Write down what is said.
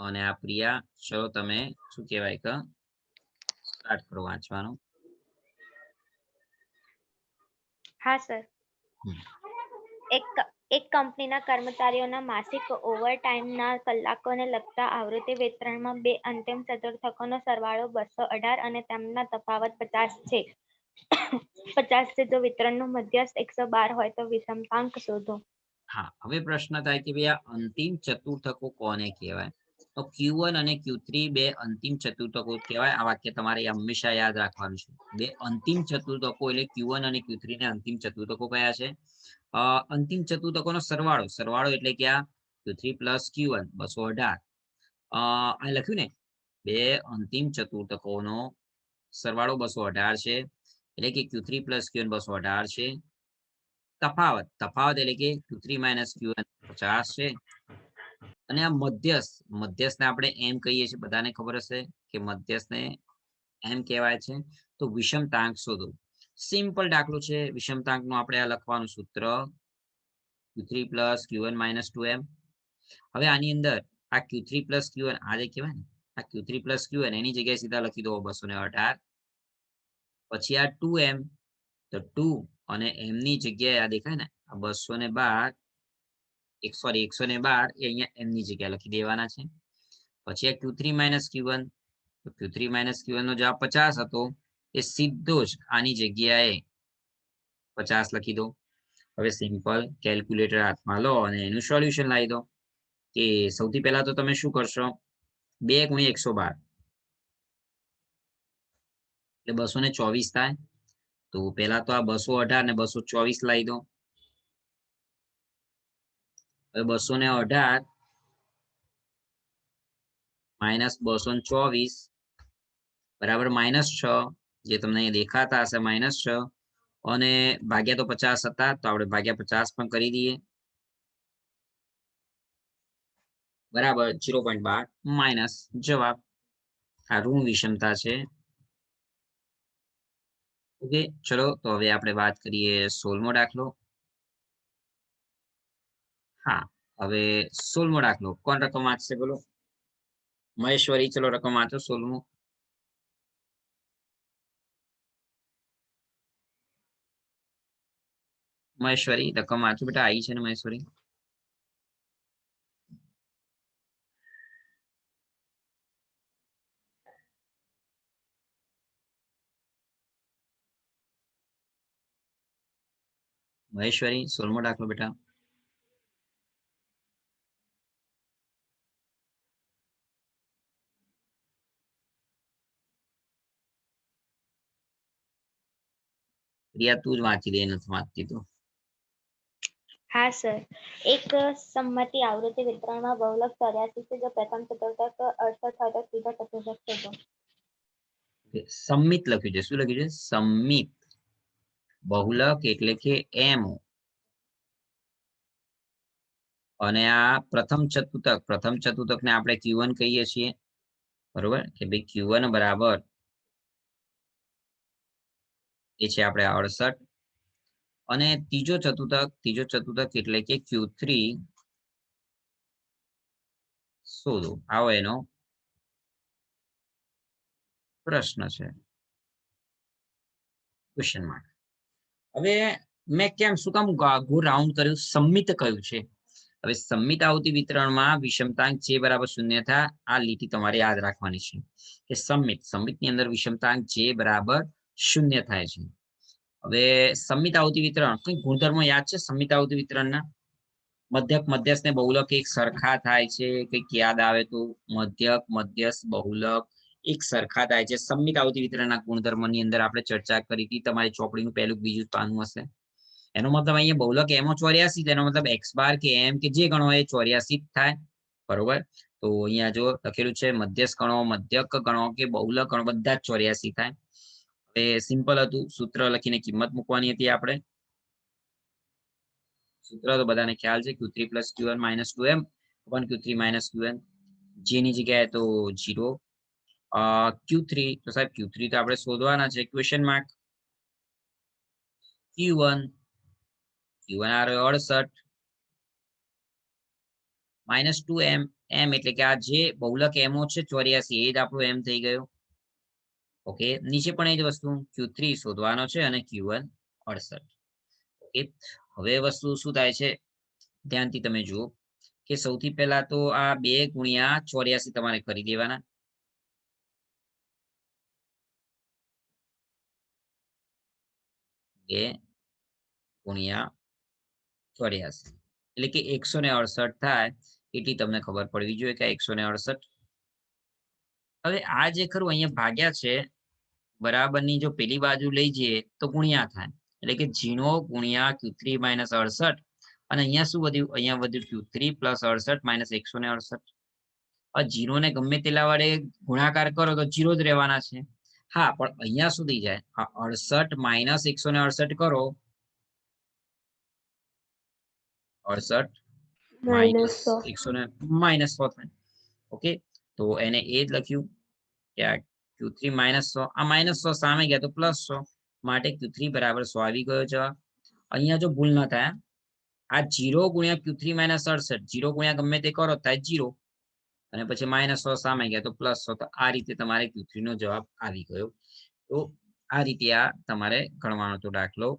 અને આ પ્રિયા, ચલો તમે શું કહેવાય કે સ્ટાર્ટ કરો વાંચવાનું. હા સર. એક કંપનીના કર્મચારીઓના માસિક ઓવરટાઇમના કલાકોને લગતા આવૃત્તિ વિતરણમાં બે અંતિમ ચતુર્થકોનો સરવાળો 218 અને તેમના તફાવત 50 છે. 50 છે. જો વિતરણનું મધ્યસ્થ 112 હોય તો વિષમતાંક શોધો. હા, હવે પ્રશ્ન થાય કે ભાઈ આ અંતિમ ચતુર્થકો કોને કહેવાય? તો Q1 અને Q3 બે અંતિમ ચતુર્થકો કહેવાય. આ વાક્ય તમારે હંમેશા યાદ રાખવાનું છે. બે અંતિમ ચતુર્થકો એટલે Q1 અને Q3 ને અંતિમ ચતુર્થકો કયા છે? અંતિમ ચતુર્થકોનો સરવાળો એટલે કે આ Q3 પ્લસ Q1 218. આ લખ્યું ને, બે અંતિમ ચતુર્થકોનો સરવાળો 218 છે, એટલે કે Q3 પ્લસ Q1 218 છે. તફાવત એટલે કે Q3 માઇનસ Q1 50 છે. અને આ મધ્યસ્થને આપણે એમ કહીએ છીએ, બધાને ખબર હશે કે મધ્યસ્થને એમ કહેવાય છે. તો વિષમતાંક શોધો. સિમ્પલ દાખલો છે. વિષમતાંકનું આપણે આ લખવાનું સૂત્ર Q3 plus Q1 minus 2m. હવે આની અંદર આ Q3 પ્લસ Q1 આ જે કહેવાય ને, આ Q3 પ્લસ Q1 એની જગ્યાએ સીધા લખી દો 218. પછી આ 2m, તો 2 અને m ની જગ્યાએ આ દેખાય ને આ 212, 112 એ અહીંયા m ની જગ્યાએ લખી દેવાના છે. પછી આ Q3 માઇનસ Q1, તો Q3 માઇનસ Q1 નો જવાબ 50 હતો, એ સીધો જ આની જગ્યાએ 50 લખી દો. હવે સિમ્પલ કેલ્ક્યુલેટર હાથમાં લો અને એનું સોલ્યુશન લાવી દો. કે સૌથી પહેલા તો તમે શું કરશો, 2 × 112 એટલે 224 થાય. તો પહેલા તો આ 218 ને 224 લાવી દો. હવે 218 માઇનસ 224 બરાબર -6, જે તમને દેખાતા હશે -6, અને ભાગ્યા તો 50 હતા, તો આપણે ભાગ્યા 50 પણ કરી દઈએ. બરાબર 0.12 માઇનસ જવાબ. આ ઋણ વિષમતા છે. ઓકે, ચલો તો હવે આપણે વાત કરીએ 16મો દાખલો. હા, હવે 16મો દાખલો કોણ રકમ વાંચશે બોલો? મહેશ્વરી, ચલો રકમ વાંચો 16મો. મહેશ્વરી રકમ વાંચો બેટા, આવી છે ને મહેશ્વરી? મહેશ્વરી 16મો દાખલો બેટા. પ્રિયા તું જ વાંચી દે, નથી વાંચતી તો. હા સર. એક સંમતિ આવૃત્તિ વિતરણમાં બહુલક 84 છે. જો પ્રથમ ચતુર્થક 68 હોય તો ત્રીજો ચતુર્થક શોધો. સંમિત લખ્યું છે. શું લખ્યું છે? સંમિત. બહુલક એટલે કે m. અને આ પ્રથમ ચતુર્થકને આપણે Q1 કહીએ છીએ, બરોબર? કે ભાઈ Q1 બરાબર એ છે આપણે 68. અને ત્રીજો ચતુર્થક એટલે કે Q3 શોધો. આવો એનો પ્રશ્ન છે, ક્વેશ્ચન માર્ક. હવે મેં શું કામ રાઉન્ડ કર્યું, સંમિત કયું છે? હવે સંમિત આવૃત્તિ વિતરણમાં વિષમતાંક જે બરાબર 0 થાય, આ લીટી તમારે યાદ રાખવાની છે કે સંમિતની અંદર વિષમતાંક જે બરાબર 0 થાય છે. હવે સંમિત આવૃત્તિ વિતરણ કઈ ગુણધર્મો યાદ છે? સંમિત આવૃત્તિ વિતરણના મધ્યસ્થ ને બહુલક એક સરખા થાય છે, કઈક યાદ આવે તો? મધ્યસ્થ બહુલક એક સરખા થાય છે. સંમિત આવૃત્તિ વિતરણના ગુણધર્મોની અંદર આપણે ચર્ચા કરી હતી, તમારી ચોપડીનું પહેલું બીજું પાનું હશે. એનો મતલબ અહીંયા બહુલક m 84, તેનો મતલબ x બાર કે m કે જે ગણો એ 84 થાય, બરોબર? તો અહીંયા જો લખેલું છે મધ્યસ્થ ગણો, મધ્યક ગણો કે બહુલક ગણો, બધા જ 84 થાય. એ સિમ્પલ હતું, સૂત્ર લખીને કિંમત મૂકવાની હતી આપણે. સૂત્ર તો બધાને ખ્યાલ છે, Q3 + Q1 - 2m / Q3 - Q1. g ની જગ્યાએ તો 0. Q3 તો સાહેબ Q3 તો આપણે શોધવાના છે, ક્વેશ્ચન માર્ક. Q1 આ રહ્યો 68 - 2m એમ એટલે કે આ જે બહુલક એમઓ છે 84 એ જ આપણો એમ થઈ ગયો. ઓકે, નીચે પણ એ જ વસ્તુ Q3 શોધવાનો છે અને Q1 68. ઓકે, હવે વસ્તુ શું થાય છે ધ્યાનથી તમે જુઓ કે સૌથી પહેલા તો આ 2 ગુણ્યા 84 તમારે કરી દેવાના. બે ગુણ્યા 84 એટલે કે 168 થાય એટલી તમને ખબર પડવી જોઈએ કે 168. હવે આ જે ખરું અહીંયા ભાગ્યા છે બરાબરની જો પેલી બાજુ લઈ જઈએ તો ગુણ્યા થાય એટલે કે 0 ગુણ્યા Q3 માઇનસ 68 અને અહીંયા શું વધ્યું અહીંયા વધ્યું Q3 પ્લસ 68 માઇનસ 168. હવે 0 ને ગમે તેટલા વડે ગુણાકાર કરો તો 0 જ રહેવાના છે. હા પણ અહીંયા સુધી જાય 68 માઇનસ 168 કરો 68 માઇનસ 100 માઇનસ 100 થાય. ઓકે, તો એને એ જ લખ્યું કે આ Q3 માઇનસ 100 આ માઇનસ 100 સામે ગયા તો પ્લસ 100 માટે Q3 બરાબર 100 આવી ગયો જવાબ. અહીંયા જો ભૂલ ન થાય આ 0 ગુણ્યા Q3 માઇનસ 68 0 ગુણ્યા ગમે તે કરો થાય 0 અને પછી માઇનસ 100 સામે ગયા તો પ્લસ 100. તો આ રીતે તમારે Q3 નો જવાબ આવી ગયો. તો આ રીતે આ તમારે ગણવાનો તો દાખલો